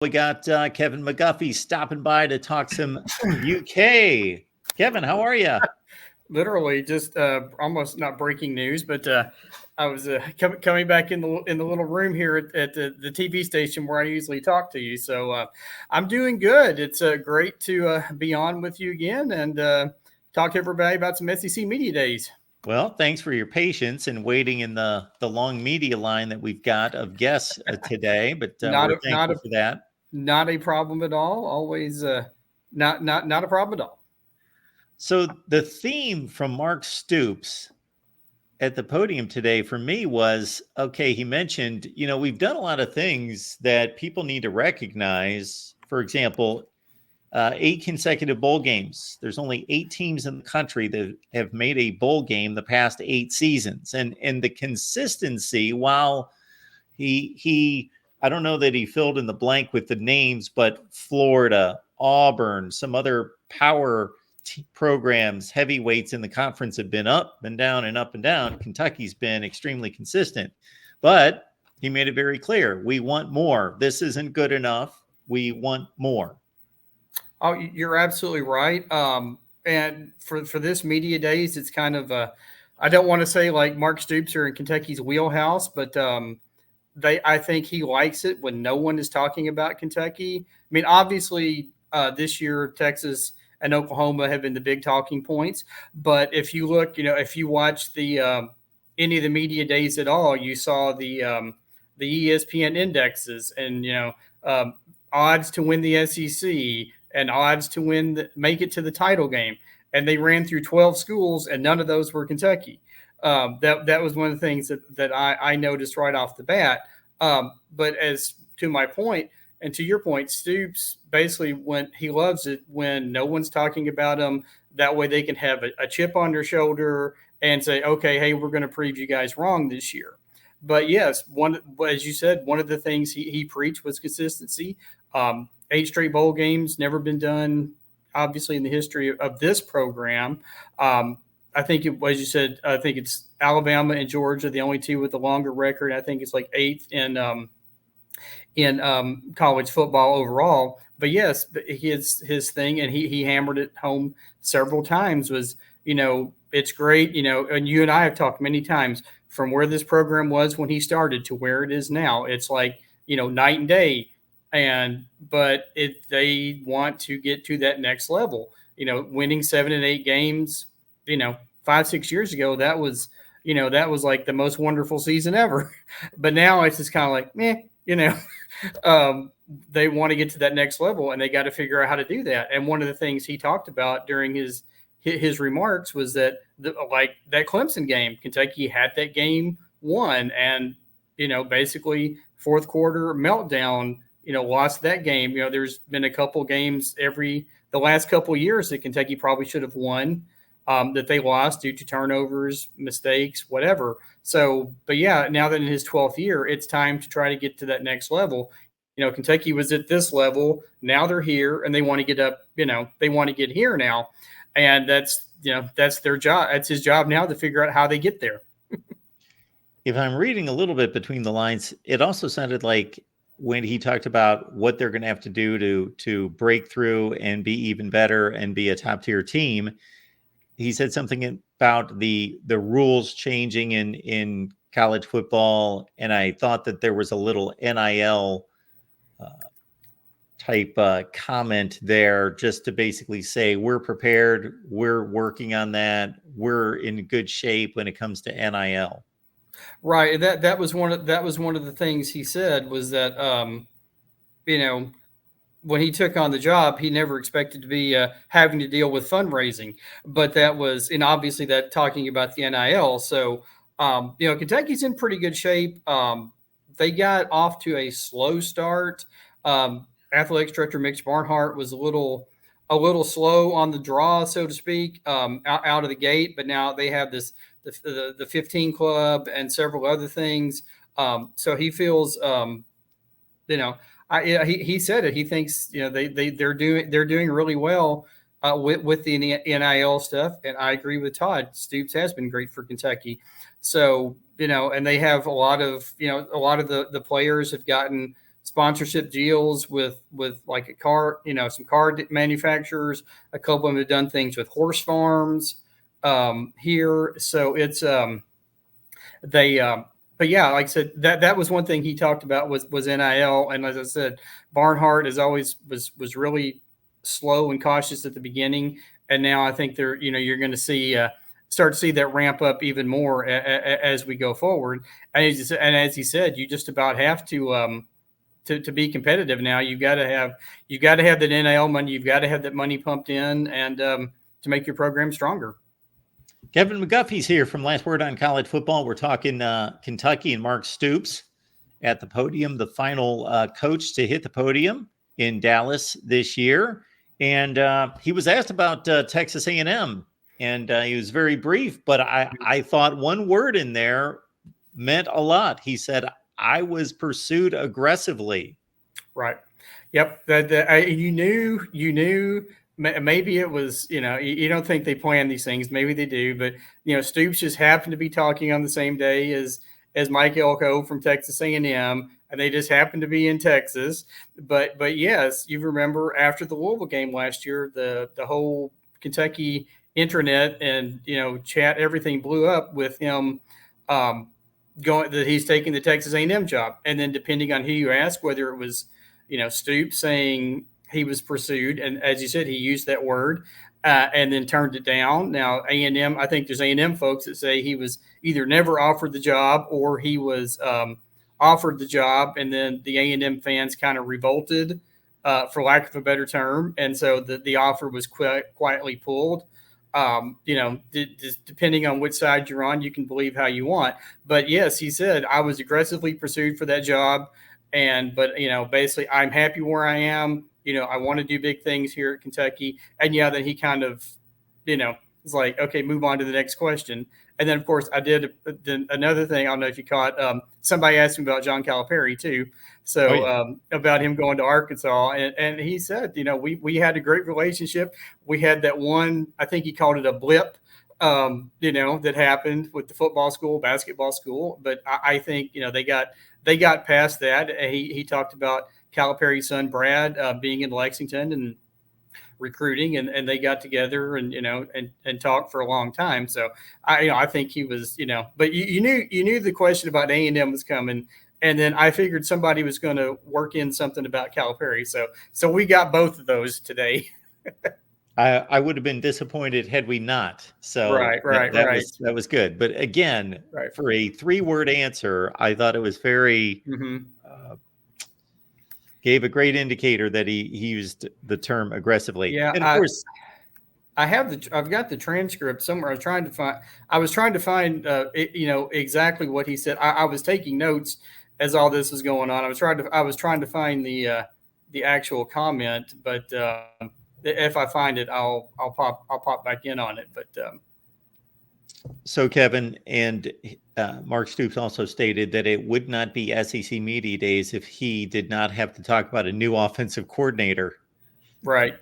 We got Kevin McGuffey stopping by to talk some UK. Kevin, how are you? Literally, just almost not breaking news, but I was coming back in the little room here at the TV station where I usually talk to you. So I'm doing good. It's great to be on with you again and talk to everybody about some SEC media days. Well, thanks for your patience and waiting in the long media line that we've got of guests today, but Not we're a not thankful a for that. not a problem at all. Always not a problem at all. So the theme from Mark Stoops at the podium today for me was okay. He mentioned, we've done a lot of things that people need to recognize. For example, 8 consecutive bowl games. There's only 8 teams in the country that have made a bowl game the past 8 seasons, and the consistency. While he I don't know that he filled in the blank with the names, but Florida, Auburn, some other power programs, heavyweights in the conference have been up and down and up and down. Kentucky's been extremely consistent, but he made it very clear. We want more. This isn't good enough. We want more. Oh, you're absolutely right. And for this media days, it's kind of I don't want to say like Mark Stoops are in Kentucky's wheelhouse, but I think he likes it when no one is talking about Kentucky. I mean, obviously, this year Texas and Oklahoma have been the big talking points. But if you look, if you watch the any of the media days at all, you saw the ESPN indexes and odds to win the SEC and odds to make it to the title game, and they ran through 12 schools, and none of those were Kentucky. That was one of the things that I noticed right off the bat. But as to my point, and to your point, Stoops basically when he loves it when no one's talking about him. That way they can have a chip on their shoulder and say, okay, hey, we're going to prove you guys wrong this year. But yes, as you said, one of the things he preached was consistency. 8 straight bowl games, never been done, obviously, in the history of this program. I think, as you said, I think it's Alabama and Georgia, the only two with the longer record. I think it's like eighth in college football overall. But yes, his thing, and he hammered it home several times, was, it's great, and you and I have talked many times from where this program was when he started to where it is now. It's like, night and day. But if they want to get to that next level, winning 7 and 8 games, 5-6 years ago, that was like the most wonderful season ever. But now it's just kind of like, meh, they want to get to that next level, and they got to figure out how to do that. And one of the things he talked about during his remarks was that like that Clemson game, Kentucky had that game won, and basically fourth quarter meltdown. Lost that game. There's been a couple games the last couple of years that Kentucky probably should have won, that they lost due to turnovers, mistakes, whatever. So, but yeah, now that in his 12th year, it's time to try to get to that next level. Kentucky was at this level. Now they're here, and they want to get up. They want to get here now, and that's their job. That's his job now to figure out how they get there. If I'm reading a little bit between the lines, it also sounded like when he talked about what they're going to have to do to break through and be even better and be a top tier team, he said something about the rules changing in college football, and I thought that there was a little NIL type comment there, just to basically say we're prepared, we're working on that, we're in good shape when it comes to NIL. Right. That was one of the things he said was that when he took on the job, he never expected to be having to deal with fundraising, but that was, and obviously that talking about the NIL. So Kentucky's in pretty good shape. They got off to a slow start. Athletics director Mitch Barnhart was a little slow on the draw, so to speak, out of the gate. But now they have the 15 club and several other things. So he feels, he said it. He thinks they're doing really well with the NIL stuff, and I agree with Todd. Stoops has been great for Kentucky. So and they have a lot of the players have gotten sponsorship deals with like a car, some car manufacturers. A couple of them have done things with horse farms here. So it's they but yeah, like I said, that was one thing he talked about was NIL. And as I said, Barnhart is always was really slow and cautious at the beginning, and now I think you're going to see start to see that ramp up even more as we go forward. And as he said, you just about have to be competitive now. You've got to have that NIL money. You've got to have that money pumped in, and to make your program stronger. Kevin McGuffey's here from Last Word on College Football. We're talking Kentucky and Mark Stoops at the podium, the final coach to hit the podium in Dallas this year. And he was asked about Texas A&M, and he was very brief, but I thought one word in there meant a lot. He said, I was pursued aggressively. Right. Yep. You knew. Maybe it was, you don't think they plan these things. Maybe they do, but Stoops just happened to be talking on the same day as Mike Elko from Texas A&M, and they just happened to be in Texas. But yes, you remember after the Louisville game last year, the whole Kentucky intranet and chat, everything blew up with him going that he's taking the Texas A&M job, and then depending on who you ask, whether it was Stoops saying he was pursued, and as you said, he used that word and then turned it down. Now A&M, I think there's A&M folks that say he was either never offered the job or he was offered the job, and then the A&M fans kind of revolted, for lack of a better term, and so the offer was quietly pulled. Depending on which side you're on, you can believe how you want. But yes, he said, I was aggressively pursued for that job. But basically, I'm happy where I am. I want to do big things here at Kentucky. And yeah, then he kind of, was like, okay, move on to the next question. And then, of course, I did another thing. I don't know if you caught, somebody asked me about John Calipari too. So about him going to Arkansas. And he said, we had a great relationship. We had that one, I think he called it a blip, that happened with the football school, basketball school. But I think, they got past that. He talked about Calipari's son, Brad, being in Lexington and recruiting, and they got together and and talked for a long time. So I think he was, but you knew the question about A&M was coming, and then I figured somebody was going to work in something about Calipari. So we got both of those today. I would have been disappointed had we not. So that was good. But again, for a 3-word answer, I thought it was very gave a great indicator that he used the term aggressively. Yeah, and of course, I've got the transcript somewhere. I was trying to find exactly what he said. I was taking notes as all this was going on. I was trying to find the actual comment, but if I find it, I'll pop back in on it. But so Kevin and Mark Stoops also stated that it would not be SEC Media Days if he did not have to talk about a new offensive coordinator. Right.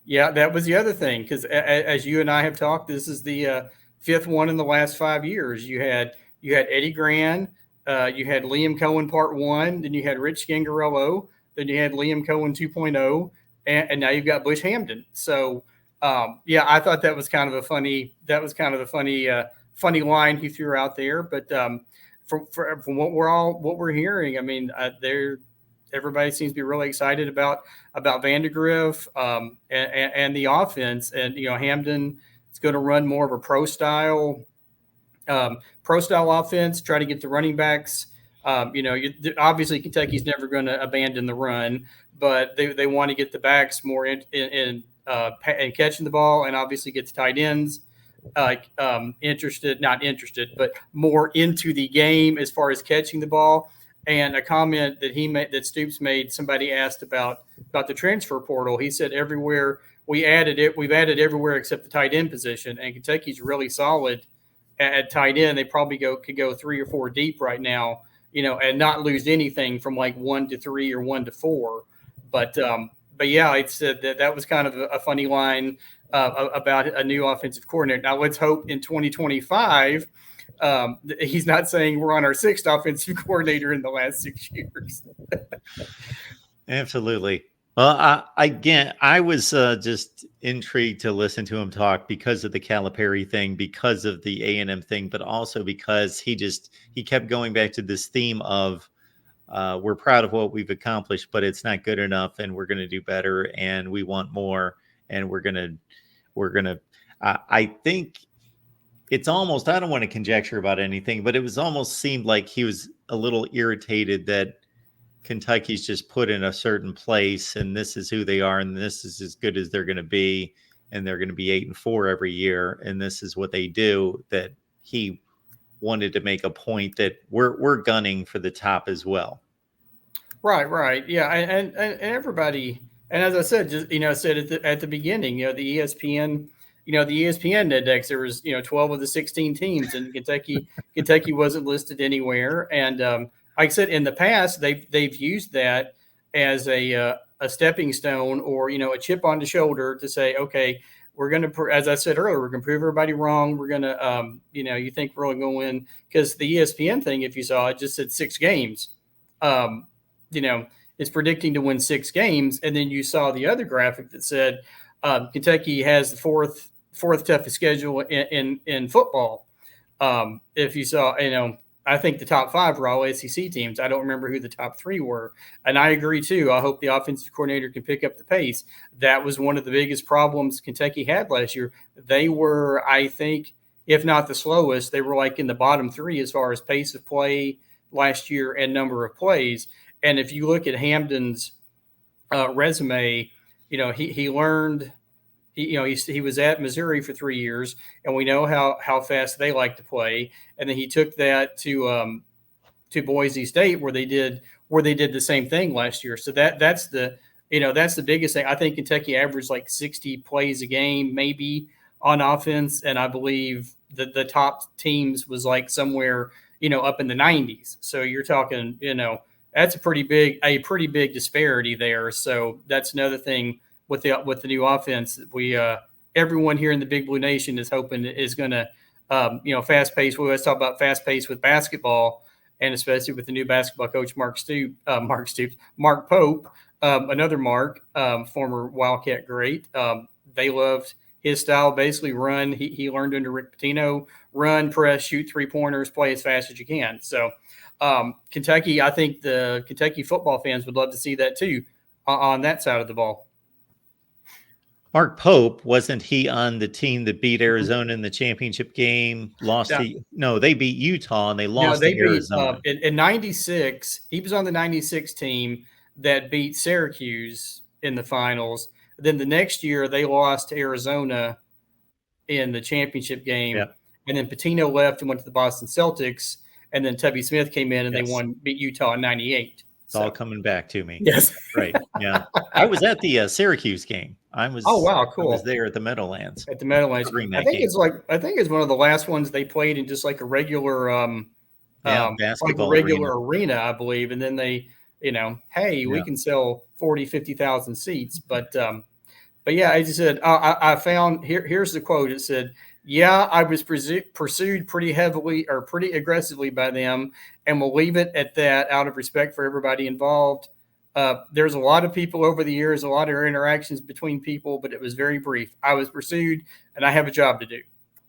Yeah, that was the other thing, because as you and I have talked, this is the 5th one in the last 5 years. You had Eddie Gran, you had Liam Cohen Part 1, then you had Rich Scangarello, then you had Liam Cohen 2.0, and now you've got Bush Hamden. So I thought that was kind of a funny funny line he threw out there. But from what we're hearing, I mean, everybody seems to be really excited about Vandegrift and the offense. And Hamden is going to run more of a pro style offense, try to get the running backs. Obviously Kentucky's never going to abandon the run, but they want to get the backs more in catching the ball, and obviously get the tight ends not interested, but more into the game as far as catching the ball. And a comment that he made, that Stoops made, somebody asked about the transfer portal. He said everywhere we've added everywhere except the tight end position, and Kentucky's really solid at tight end. They probably could go 3 or 4 deep right now, and not lose anything from like 1 to 3 or 1 to 4. But yeah, it said that was kind of a funny line about a new offensive coordinator. Now let's hope in 2025 He's not saying we're on our sixth offensive coordinator in the last 6 years. Absolutely. Well, I was just intrigued to listen to him talk because of the Calipari thing, because of the A&M thing, but also because he kept going back to this theme of we're proud of what we've accomplished, but it's not good enough, and we're going to do better, and we want more, and we're gonna. I think it's almost. I don't want to conjecture about anything, but it was almost seemed like he was a little irritated that Kentucky's just put in a certain place, and this is who they are, and this is as good as they're going to be, and they're going to be 8-4 every year, and this is what they do. That he wanted to make a point that we're gunning for the top as well. Right, yeah, and everybody, and as I said, just said at the beginning, the ESPN, the ESPN index, there was 12 of the 16 teams, and Kentucky wasn't listed anywhere, and like I said, in the past, they've used that as a stepping stone or a chip on the shoulder to say, okay, we're going to, as I said earlier, we're going to prove everybody wrong. We're going to, you think we're only going to win because the ESPN thing, if you saw it, just said 6 games. It's predicting to win 6 games, and then you saw the other graphic that said Kentucky has the fourth toughest schedule in football. If you saw, I think the top 5 were all SEC teams. I don't remember who the top 3 were. And I agree, too. I hope the offensive coordinator can pick up the pace. That was one of the biggest problems Kentucky had last year. They were, I think, if not the slowest, they were like in the bottom 3 as far as pace of play last year and number of plays. And if you look at Hamden's resume, he learned – he was at Missouri for 3 years, and we know how fast they like to play. And then he took that to Boise State, where they did the same thing last year. So that's the biggest thing. I think Kentucky averaged like 60 plays a game, maybe on offense, and I believe the top teams was like somewhere up in the 90s. So you're talking that's a pretty big disparity there. So that's another thing with the new offense that we everyone here in the Big Blue Nation is hoping is going to fast pace. We always talk about fast pace with basketball, and especially with the new basketball coach Mark Pope, another Mark, former Wildcat great. They loved his style, basically run. He learned under Rick Pitino, run, press, shoot 3-pointers, play as fast as you can. So Kentucky, I think the Kentucky football fans would love to see that too on that side of the ball. Mark Pope, wasn't he on the team that beat Arizona in the championship game? They beat Utah and they lost to Arizona. In 96, he was on the 96 team that beat Syracuse in the finals. Then the next year they lost to Arizona in the championship game. Yep. And then Pitino left and went to the Boston Celtics. And then Tubby Smith came in and they beat Utah in 98. It's all coming back to me. Yes. Right. Yeah. I was at the Syracuse game. Oh, wow. Cool. I was there at the Meadowlands. I think it's one of the last ones they played in just like a regular, basketball arena, I believe. And then they, we can sell 40, 50,000 seats. But yeah, as you said, I found here's the quote. It said, "Yeah, I was pursued pretty heavily or pretty aggressively by them, and we'll leave it at that out of respect for everybody involved. There's a lot of people over the years, a lot of interactions between people, but it was very brief. I was pursued, and I have a job to do."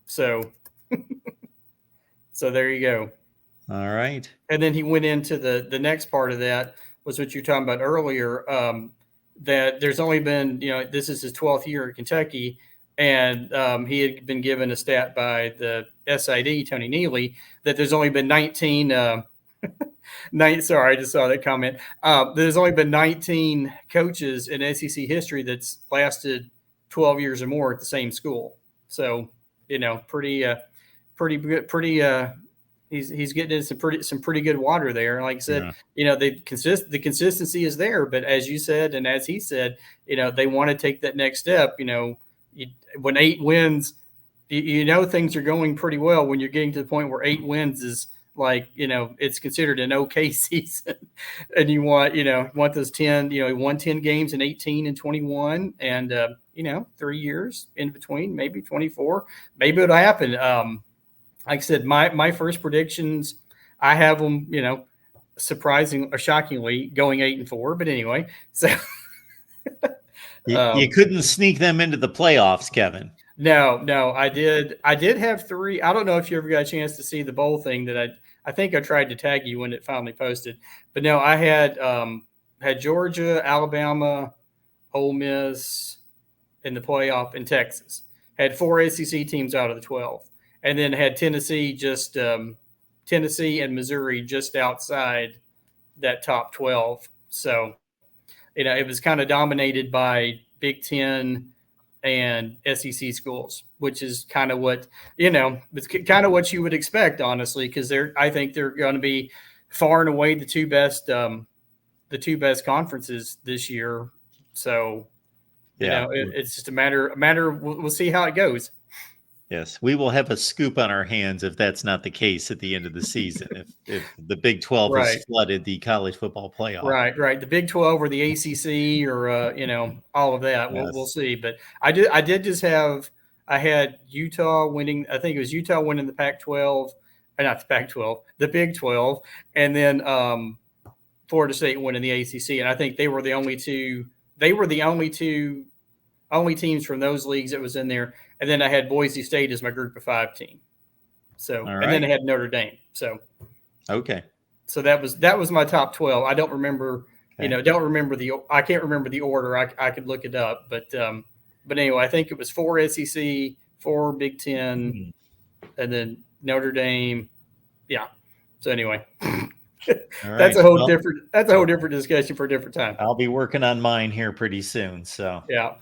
So, so there you go. All right. And then he went into the next part of that was what you were talking about earlier, that there's only been, this is his 12th year at Kentucky, and he had been given a stat by the SID, Tony Neely, that there's only been 19 sorry, I just saw that comment. There's only been 19 coaches in SEC history that's lasted 12 years or more at the same school. So, pretty good. He's getting in some pretty good water there. And like I said, the consistency is there. But as you said, and as he said, they want to take that next step. When 8 wins, things are going pretty well. When you're getting to the point where 8 wins is like, it's considered an okay season, and you want those 10, won 10 games in 18 and 21, and 3 years in between, maybe 24, maybe it'll happen. like I said, my first predictions, I have them, surprising or shockingly going 8-4. But anyway, so You couldn't sneak them into the playoffs, Kevin. no, I did have three. I don't know if you ever got a chance to see the bowl thing that I think I tried to tag you when it finally posted. But no, I had Georgia, Alabama, Ole Miss in the playoff in Texas. Had four SEC teams out of the 12, and then had Tennessee Tennessee and Missouri just outside that top 12. So it was kind of dominated by Big Ten and SEC schools, which is kind of what it's kind of what you would expect, honestly, because I think they're going to be far and away the two best conferences this year. So it's just a matter. We'll see how it goes. Yes, we will have a scoop on our hands if that's not the case at the end of the season. If the Big 12 Right. has flooded the college football playoff, right. The Big 12 or the ACC or all of that. Yes. We'll see. But I did just have I had Utah winning. I think it was Utah winning the Pac-12, not the Pac-12, the Big 12, and then Florida State winning the ACC. And I think they were the only two. They were the only teams from those leagues that was in there. And then I had Boise State as my Group of 5 team. So right. And then I had Notre Dame. So okay. So that was my top 12. I don't remember, I can't remember the order. I could look it up, but anyway, I think it was 4 SEC, 4 Big Ten, and then Notre Dame. Yeah. So anyway, that's a whole different discussion for a different time. I'll be working on mine here pretty soon. So yeah.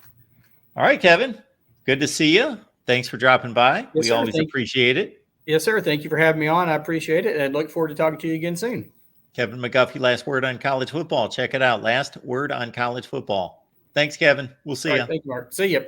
All right, Kevin. Good to see you. Thanks for dropping by. Yes, we sir. always appreciate it. Yes, sir. Thank you for having me on. I appreciate it, and look forward to talking to you again soon. Kevin McGuffey, Last Word on College Football. Check it out. Last Word on College Football. Thanks, Kevin. We'll see you. Thank you, Mark. See you.